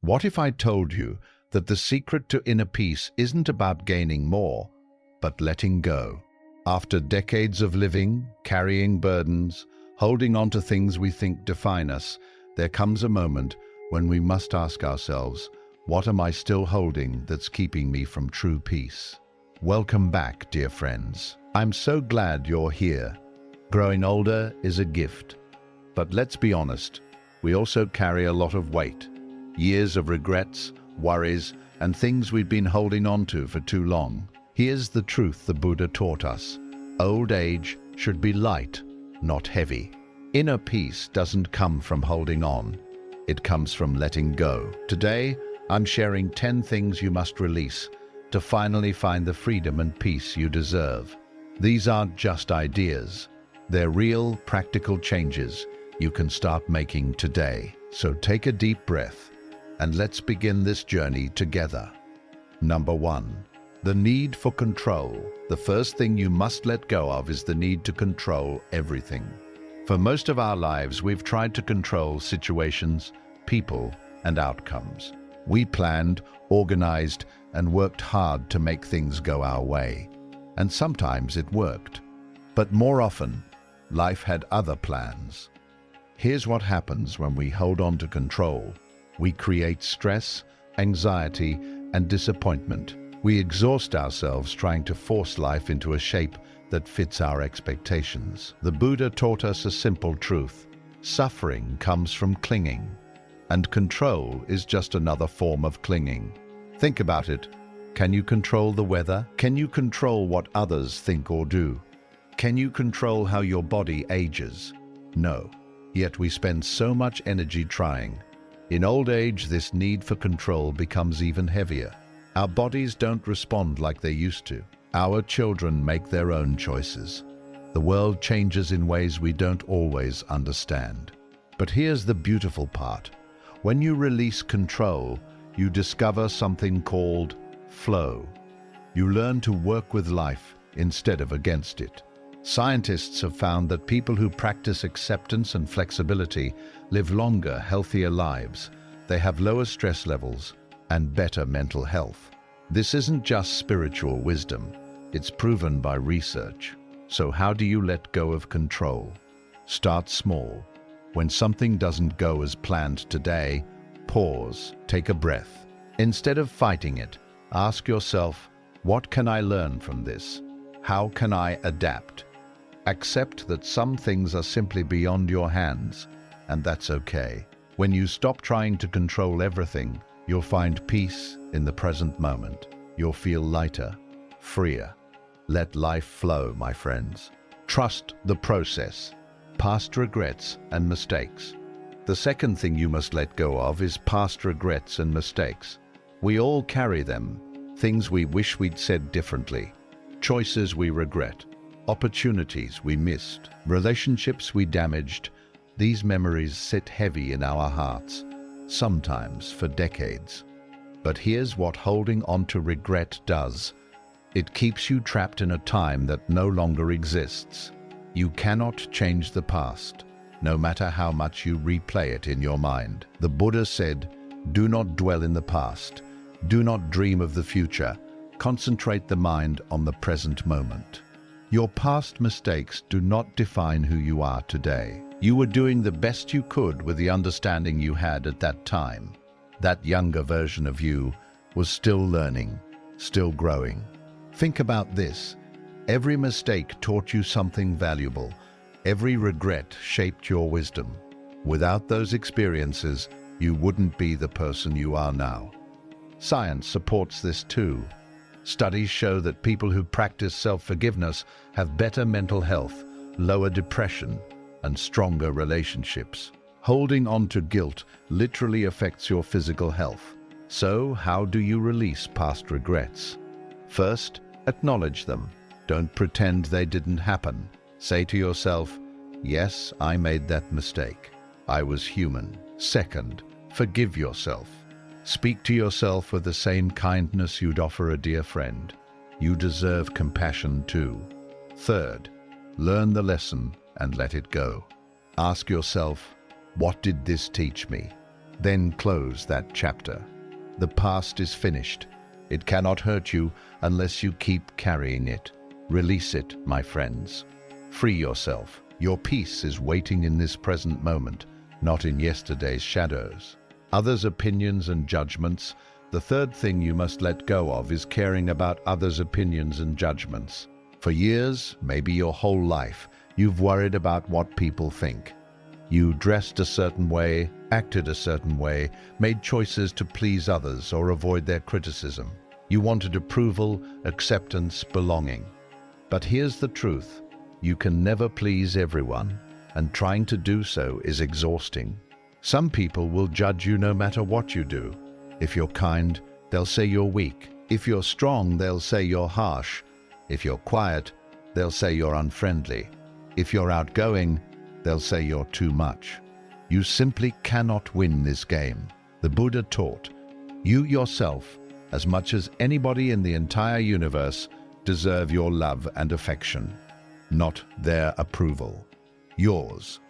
What if I told you that the secret to inner peace isn't about gaining more, but letting go? After decades of living, carrying burdens, holding on to things we think define us, there comes a moment when we must ask ourselves, what am I still holding that's keeping me from true peace? Welcome back, dear friends. I'm so glad you're here. Growing older is a gift. But let's be honest, we also carry a lot of weight. Years of regrets, worries, and things we've been holding on to for too long. Here's the truth the Buddha taught us. Old age should be light, not heavy. Inner peace doesn't come from holding on. It comes from letting go. Today, I'm sharing 10 things you must release to finally find the freedom and peace you deserve. These aren't just ideas. They're real, practical changes you can start making today. So take a deep breath and let's begin this journey together. Number 1. The need for control. The first thing you must let go of is the need to control everything. For most of our lives, we've tried to control situations, people, and outcomes. We planned, organized, and worked hard to make things go our way. And sometimes it worked. But more often, life had other plans. Here's what happens when we hold on to control. We create stress, anxiety, and disappointment. We exhaust ourselves trying to force life into a shape that fits our expectations. The Buddha taught us a simple truth. Suffering comes from clinging, and control is just another form of clinging. Think about it. Can you control the weather? Can you control what others think or do? Can you control how your body ages? No. Yet we spend so much energy trying. In old age, this need for control becomes even heavier. Our bodies don't respond like they used to. Our children make their own choices. The world changes in ways we don't always understand. But here's the beautiful part. When you release control, you discover something called flow. You learn to work with life instead of against it. Scientists have found that people who practice acceptance and flexibility live longer, healthier lives. They have lower stress levels and better mental health. This isn't just spiritual wisdom. It's proven by research. So how do you let go of control? Start small. When something doesn't go as planned today, pause, take a breath. Instead of fighting it, ask yourself, what can I learn from this? How can I adapt? Accept that some things are simply beyond your hands, and that's okay. When you stop trying to control everything, you'll find peace in the present moment. You'll feel lighter, freer. Let life flow, my friends. Trust the process. Past regrets and mistakes. The second thing you must let go of is past regrets and mistakes. We all carry them. Things we wish we'd said differently. Choices we regret. Opportunities we missed. Relationships we damaged. These memories sit heavy in our hearts, sometimes for decades. But here's what holding on to regret does. It keeps you trapped in a time that no longer exists. You cannot change the past, no matter how much you replay it in your mind. The Buddha said, "Do not dwell in the past. Do not dream of the future. Concentrate the mind on the present moment." Your past mistakes do not define who you are today. You were doing the best you could with the understanding you had at that time. That younger version of you was still learning, still growing. Think about this. Every mistake taught you something valuable. Every regret shaped your wisdom. Without those experiences, you wouldn't be the person you are now. Science supports this too. Studies show that people who practice self-forgiveness have better mental health, lower depression, and stronger relationships. Holding on to guilt literally affects your physical health. So, how do you release past regrets? First, acknowledge them. Don't pretend they didn't happen. Say to yourself, "Yes, I made that mistake. I was human." Second, forgive yourself. Speak to yourself with the same kindness you'd offer a dear friend. You deserve compassion too. Third, learn the lesson and let it go. Ask yourself, what did this teach me? Then close that chapter. The past is finished. It cannot hurt you unless you keep carrying it. Release it, my friends. Free yourself. Your peace is waiting in this present moment, not in yesterday's shadows. Others' opinions and judgments. The third thing you must let go of is caring about others' opinions and judgments. For years, maybe your whole life, you've worried about what people think. You dressed a certain way, acted a certain way, made choices to please others or avoid their criticism. You wanted approval, acceptance, belonging. But here's the truth. You can never please everyone, and trying to do so is exhausting. Some people will judge you no matter what you do. If you're kind, they'll say you're weak. If you're strong, they'll say you're harsh. If you're quiet, they'll say you're unfriendly. If you're outgoing, they'll say you're too much. You simply cannot win this game. The Buddha taught, you yourself, as much as anybody in the entire universe, deserve your love and affection, not their approval. Yours.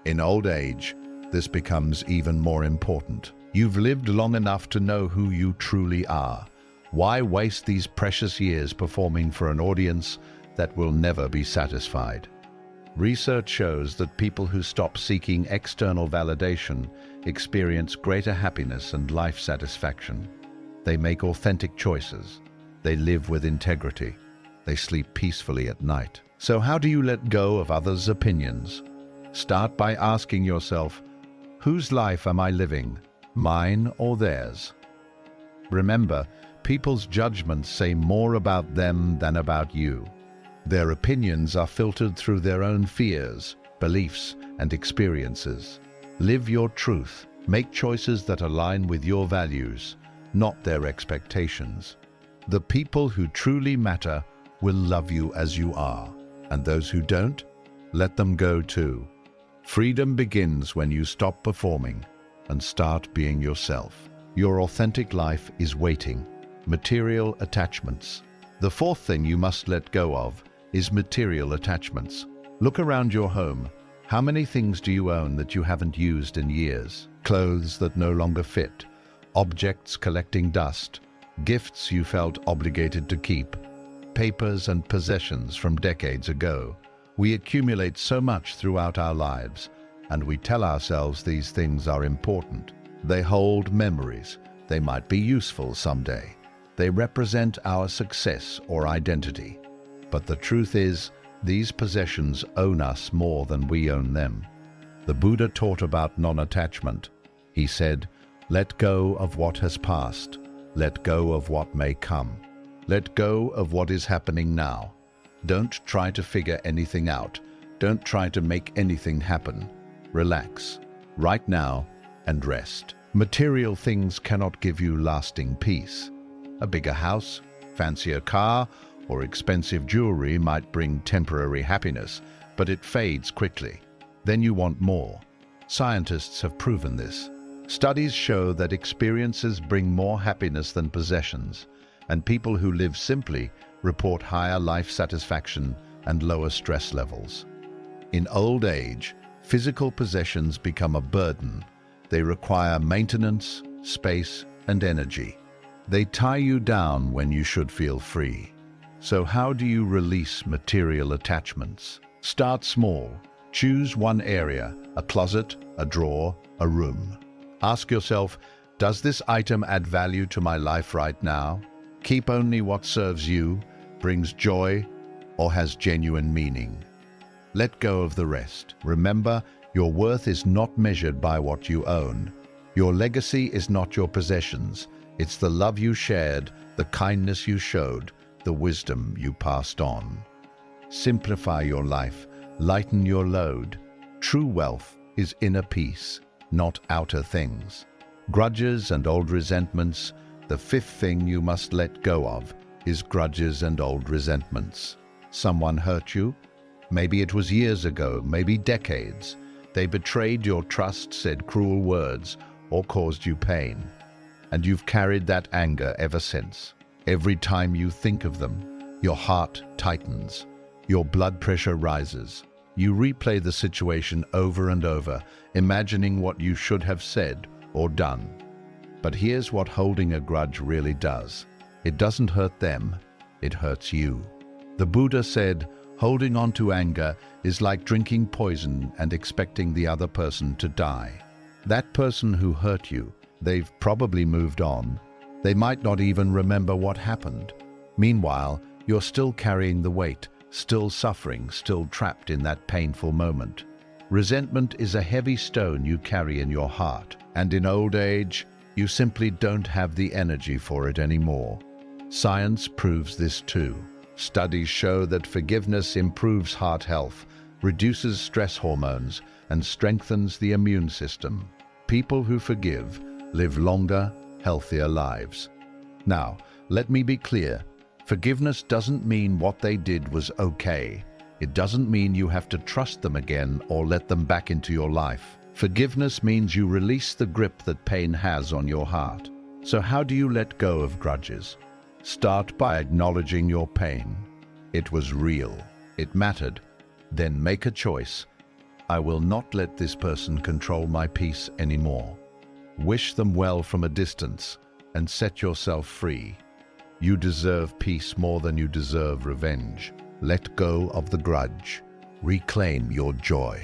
In old age, this becomes even more important. You've lived long enough to know who you truly are. Why waste these precious years performing for an audience that will never be satisfied? Research shows that people who stop seeking external validation experience greater happiness and life satisfaction. They make authentic choices. They live with integrity. They sleep peacefully at night. So how do you let go of others' opinions? Start by asking yourself, whose life am I living, mine or theirs? Remember, people's judgments say more about them than about you. Their opinions are filtered through their own fears, beliefs, and experiences. Live your truth. Make choices that align with your values, not their expectations. The people who truly matter will love you as you are, and those who don't, let them go too. Freedom begins when you stop performing and start being yourself. Your authentic life is waiting. Material attachments. The fourth thing you must let go of is material attachments. Look around your home. How many things do you own that you haven't used in years? Clothes that no longer fit, objects collecting dust, gifts you felt obligated to keep, papers and possessions from decades ago. We accumulate so much throughout our lives, and we tell ourselves these things are important. They hold memories. They might be useful someday. They represent our success or identity. But the truth is, these possessions own us more than we own them. The Buddha taught about non-attachment. He said, let go of what has passed. Let go of what may come. Let go of what is happening now. Don't try to figure anything out. Don't try to make anything happen. Relax, right now, and rest. Material things cannot give you lasting peace. A bigger house, fancier car, or expensive jewelry might bring temporary happiness, but it fades quickly. Then you want more. Scientists have proven this. Studies show that experiences bring more happiness than possessions, and people who live simply report higher life satisfaction and lower stress levels. In old age, physical possessions become a burden. They require maintenance, space, and energy. They tie you down when you should feel free. So how do you release material attachments? Start small. Choose one area, a closet, a drawer, a room. Ask yourself, does this item add value to my life right now? Keep only what serves you, brings joy, or has genuine meaning. Let go of the rest. Remember, your worth is not measured by what you own. Your legacy is not your possessions. It's the love you shared, the kindness you showed, the wisdom you passed on. Simplify your life, lighten your load. True wealth is inner peace, not outer things. Grudges and old resentments. The fifth thing you must let go of is grudges and old resentments. Someone hurt you? Maybe it was years ago, maybe decades. They betrayed your trust, said cruel words, or caused you pain. And you've carried that anger ever since. Every time you think of them, your heart tightens, your blood pressure rises. You replay the situation over and over, imagining what you should have said or done. But here's what holding a grudge really does. It doesn't hurt them, it hurts you. The Buddha said, holding on to anger is like drinking poison and expecting the other person to die. That person who hurt you, they've probably moved on. They might not even remember what happened. Meanwhile, you're still carrying the weight, still suffering, still trapped in that painful moment. Resentment is a heavy stone you carry in your heart, and in old age, you simply don't have the energy for it anymore. Science proves this too. Studies show that forgiveness improves heart health, reduces stress hormones, and strengthens the immune system. People who forgive live longer, healthier lives. Now, let me be clear. Forgiveness doesn't mean what they did was okay. It doesn't mean you have to trust them again or let them back into your life. Forgiveness means you release the grip that pain has on your heart. So how do you let go of grudges? Start by acknowledging your pain. It was real. It mattered. Then make a choice. I will not let this person control my peace anymore. Wish them well from a distance and set yourself free. You deserve peace more than you deserve revenge. Let go of the grudge. Reclaim your joy.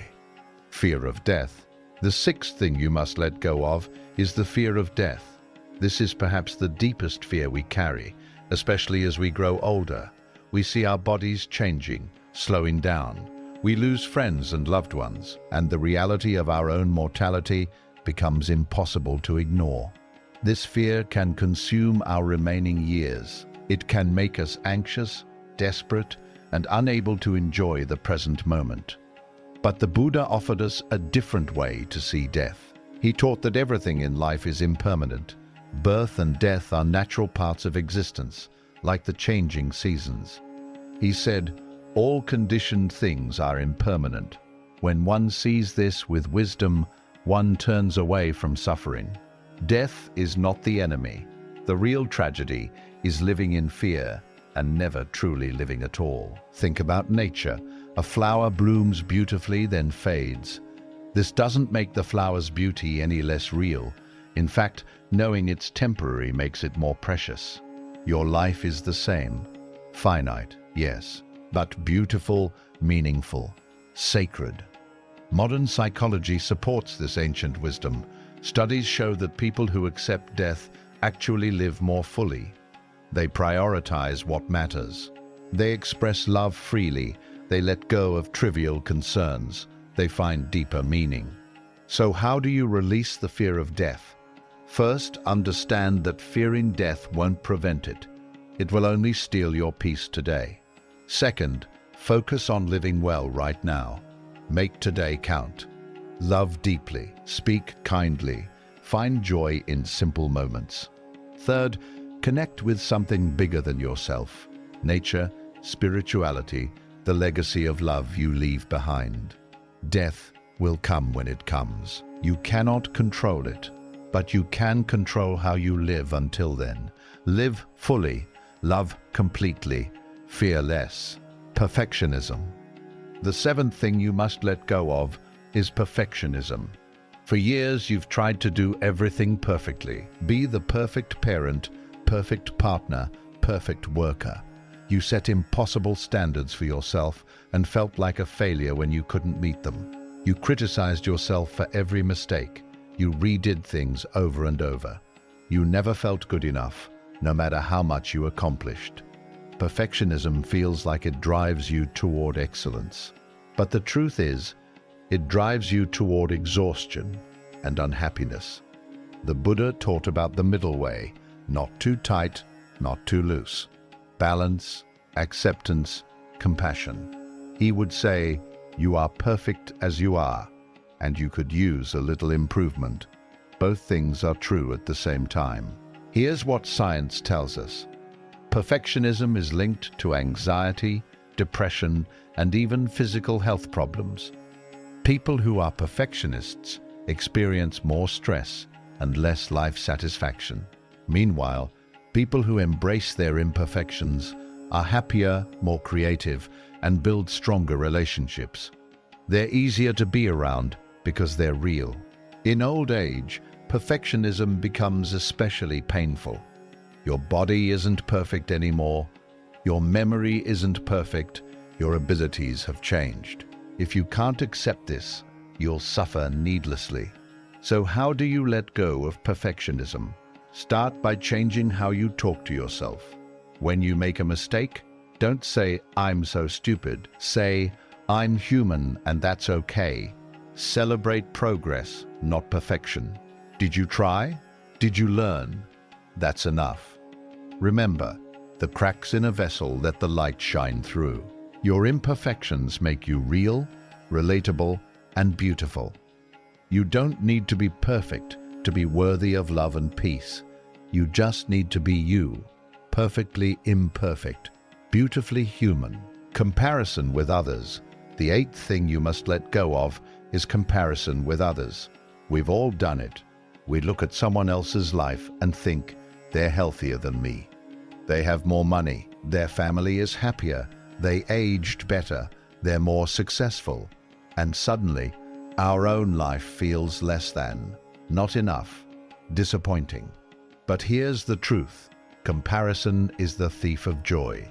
Fear of death. The sixth thing you must let go of is the fear of death. This is perhaps the deepest fear we carry, especially as we grow older. We see our bodies changing, slowing down. We lose friends and loved ones, and the reality of our own mortality becomes impossible to ignore. This fear can consume our remaining years. It can make us anxious, desperate, and unable to enjoy the present moment. But the Buddha offered us a different way to see death. He taught that everything in life is impermanent. Birth and death are natural parts of existence, like the changing seasons. He said, all conditioned things are impermanent. When one sees this with wisdom, one turns away from suffering. Death is not the enemy. The real tragedy is living in fear and never truly living at all. Think about nature. A flower blooms beautifully, then fades. This doesn't make the flower's beauty any less real. In fact, knowing it's temporary makes it more precious. Your life is the same. Finite, yes, but beautiful, meaningful, sacred. Modern psychology supports this ancient wisdom. Studies show that people who accept death actually live more fully. They prioritize what matters. They express love freely. They let go of trivial concerns. They find deeper meaning. So how do you release the fear of death? First, understand that fearing death won't prevent it. It will only steal your peace today. Second, focus on living well right now. Make today count. Love deeply, speak kindly, find joy in simple moments. Third, connect with something bigger than yourself. Nature, spirituality, the legacy of love you leave behind. Death will come when it comes. You cannot control it, but you can control how you live until then. Live fully, love completely, fear less. Perfectionism. The seventh thing you must let go of is perfectionism. For years, you've tried to do everything perfectly. Be the perfect parent, perfect partner, perfect worker. You set impossible standards for yourself and felt like a failure when you couldn't meet them. You criticized yourself for every mistake. You redid things over and over. You never felt good enough, no matter how much you accomplished. Perfectionism feels like it drives you toward excellence. But the truth is, it drives you toward exhaustion and unhappiness. The Buddha taught about the middle way, not too tight, not too loose. Balance, acceptance, compassion. He would say, you are perfect as you are, and you could use a little improvement. Both things are true at the same time. Here's what science tells us. Perfectionism is linked to anxiety, depression, and even physical health problems. People who are perfectionists experience more stress and less life satisfaction. Meanwhile, people who embrace their imperfections are happier, more creative, and build stronger relationships. They're easier to be around because they're real. In old age, perfectionism becomes especially painful. Your body isn't perfect anymore. Your memory isn't perfect. Your abilities have changed. If you can't accept this, you'll suffer needlessly. So how do you let go of perfectionism? Start by changing how you talk to yourself. When you make a mistake, don't say, "I'm so stupid." Say, "I'm human and that's okay." Celebrate progress, not perfection. Did you try? Did you learn? That's enough. Remember, the cracks in a vessel let the light shine through. Your imperfections make you real, relatable, and beautiful. You don't need to be perfect to be worthy of love and peace. You just need to be you, perfectly imperfect, beautifully human. Comparison with others. The eighth thing you must let go of is comparison with others. We've all done it. We look at someone else's life and think, they're healthier than me. They have more money. Their family is happier. They aged better. They're more successful. And suddenly, our own life feels less than, not enough, disappointing. But here's the truth. Comparison is the thief of joy.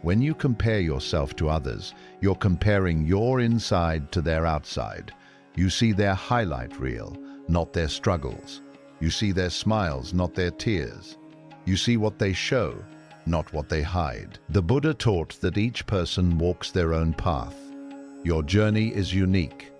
When you compare yourself to others, you're comparing your inside to their outside. You see their highlight reel, not their struggles. You see their smiles, not their tears. You see what they show, not what they hide. The Buddha taught that each person walks their own path. Your journey is unique.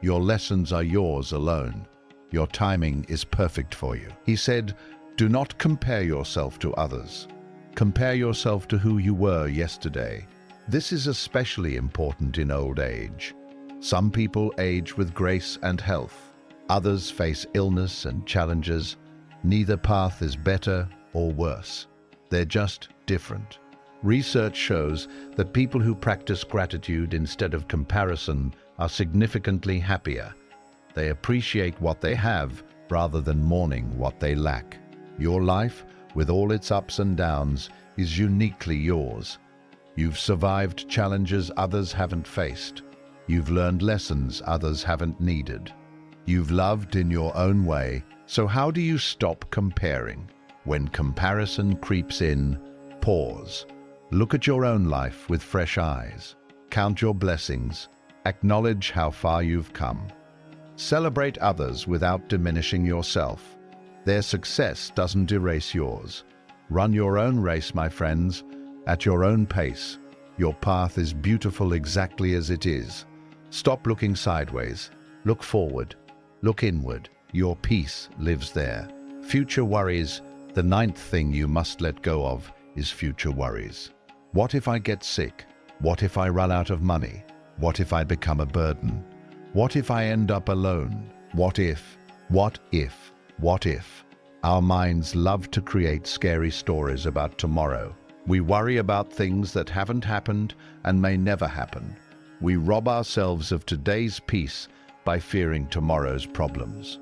Your lessons are yours alone. Your timing is perfect for you. He said, do not compare yourself to others. Compare yourself to who you were yesterday. This is especially important in old age. Some people age with grace and health. Others face illness and challenges. Neither path is better or worse. They're just different. Research shows that people who practice gratitude instead of comparison are significantly happier. They appreciate what they have rather than mourning what they lack. Your life, with all its ups and downs, is uniquely yours. You've survived challenges others haven't faced. You've learned lessons others haven't needed. You've loved in your own way, so how do you stop comparing? When comparison creeps in, pause. Look at your own life with fresh eyes. Count your blessings. Acknowledge how far you've come. Celebrate others without diminishing yourself. Their success doesn't erase yours. Run your own race, my friends, at your own pace. Your path is beautiful exactly as it is. Stop looking sideways. Look forward. Look inward. Your peace lives there. Future worries. The ninth thing you must let go of is future worries. What if I get sick? What if I run out of money? What if I become a burden? What if I end up alone? What if? What if? What if? Our minds love to create scary stories about tomorrow. We worry about things that haven't happened and may never happen. We rob ourselves of today's peace by fearing tomorrow's problems.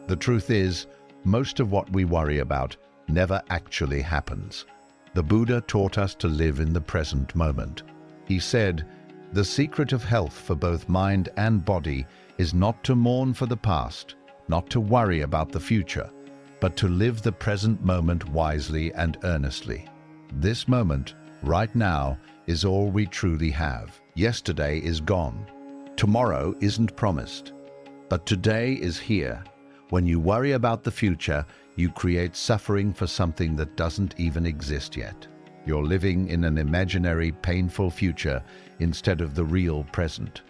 The truth is, most of what we worry about never actually happens. The Buddha taught us to live in the present moment. He said, the secret of health for both mind and body is not to mourn for the past, not to worry about the future, but to live the present moment wisely and earnestly. This moment, right now, is all we truly have. Yesterday is gone. Tomorrow isn't promised. But today is here. When you worry about the future, you create suffering for something that doesn't even exist yet. You're living in an imaginary, painful future instead of the real present.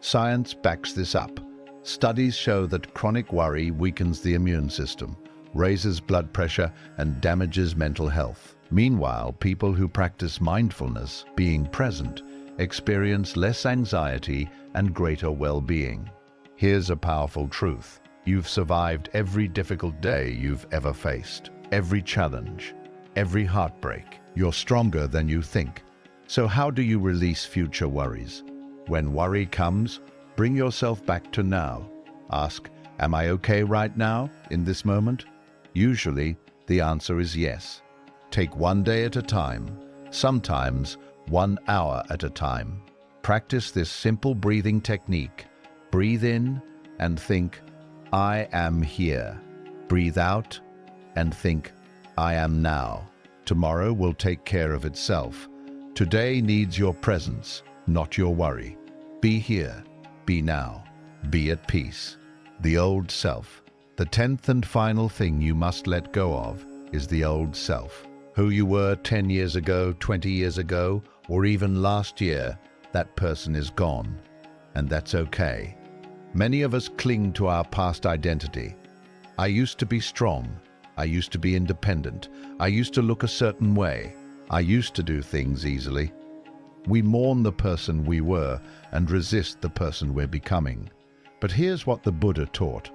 Science backs this up. Studies show that chronic worry weakens the immune system, raises blood pressure, and damages mental health. Meanwhile, people who practice mindfulness, being present, experience less anxiety and greater well-being. Here's a powerful truth. You've survived every difficult day you've ever faced, every challenge, every heartbreak. You're stronger than you think. So how do you release future worries? When worry comes, bring yourself back to now. Ask, am I okay right now, in this moment? Usually, the answer is yes. Take one day at a time, sometimes 1 hour at a time. Practice this simple breathing technique. Breathe in and think, I am here. Breathe out and think, I am now. Tomorrow will take care of itself. Today needs your presence, not your worry. Be here, be now, be at peace. The old self. The 10th and final thing you must let go of is the old self. Who you were 10 years ago, 20 years ago, or even last year, that person is gone. And that's okay. Many of us cling to our past identity. I used to be strong. I used to be independent. I used to look a certain way. I used to do things easily. We mourn the person we were and resist the person we're becoming. But here's what the Buddha taught.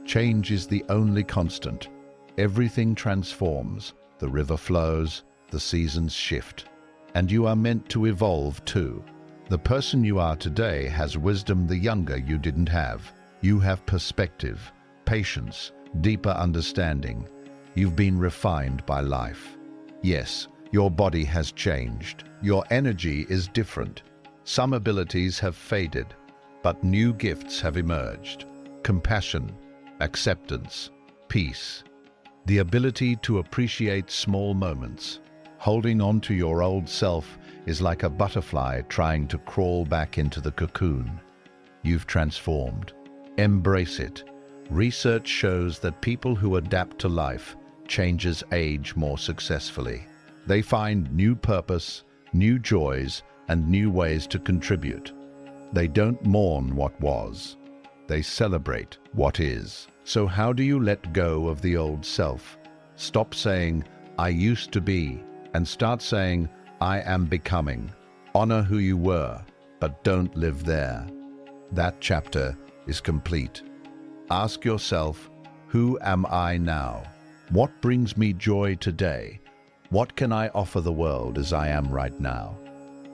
Change is the only constant. Everything transforms. The river flows, the seasons shift. And you are meant to evolve too. The person you are today has wisdom the younger you didn't have. You have perspective, patience, deeper understanding. You've been refined by life. Yes, your body has changed. Your energy is different. Some abilities have faded, but new gifts have emerged. Compassion, acceptance, peace. The ability to appreciate small moments. Holding on to your old self is like a butterfly trying to crawl back into the cocoon. You've transformed. Embrace it. Research shows that people who adapt to life changes age more successfully. They find new purpose, new joys, and new ways to contribute. They don't mourn what was. They celebrate what is. So how do you let go of the old self? Stop saying, I used to be, and start saying, I am becoming. Honor who you were, but don't live there. That chapter is complete. Ask yourself, who am I now? What brings me joy today? What can I offer the world as I am right now?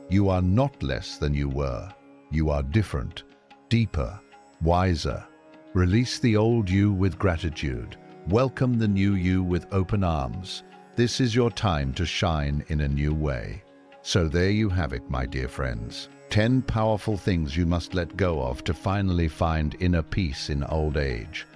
You are not less than you were. You are different, deeper, wiser. Release the old you with gratitude. Welcome the new you with open arms. This is your time to shine in a new way. So there you have it, my dear friends. 10 powerful things you must let go of to finally find inner peace in old age.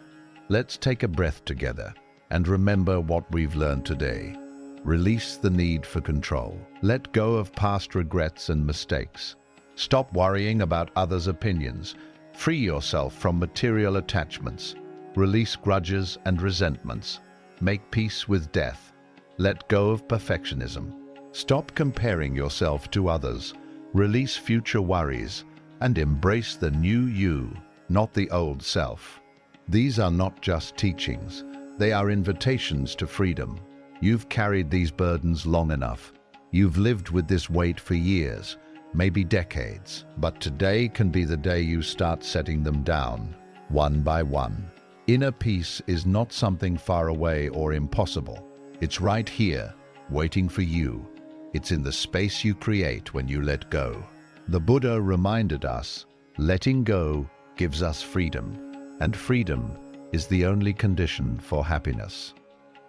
Let's take a breath together and remember what we've learned today. Release the need for control. Let go of past regrets and mistakes. Stop worrying about others' opinions. Free yourself from material attachments. Release grudges and resentments. Make peace with death. Let go of perfectionism. Stop comparing yourself to others. Release future worries and embrace the new you, not the old self. These are not just teachings. They are invitations to freedom. You've carried these burdens long enough. You've lived with this weight for years, maybe decades, but today can be the day you start setting them down, one by one. Inner peace is not something far away or impossible. It's right here, waiting for you. It's in the space you create when you let go. The Buddha reminded us, letting go gives us freedom, and freedom is the only condition for happiness.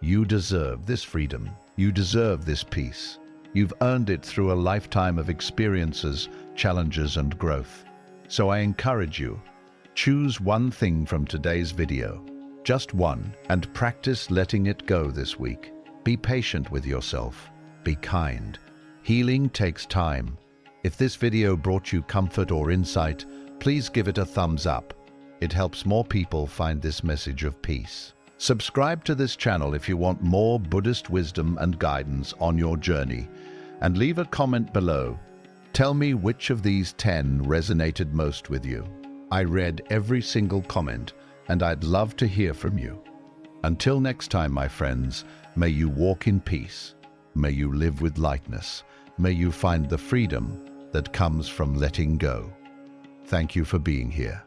You deserve this freedom. You deserve this peace. You've earned it through a lifetime of experiences, challenges, and growth. So I encourage you, choose one thing from today's video, just one, and practice letting it go this week. Be patient with yourself. Be kind. Healing takes time. If this video brought you comfort or insight, please give it a thumbs up. It helps more people find this message of peace. Subscribe to this channel if you want more Buddhist wisdom and guidance on your journey, and leave a comment below. Tell me which of these 10 resonated most with you. I read every single comment, and I'd love to hear from you. Until next time, my friends, may you walk in peace. May you live with lightness. May you find the freedom that comes from letting go. Thank you for being here.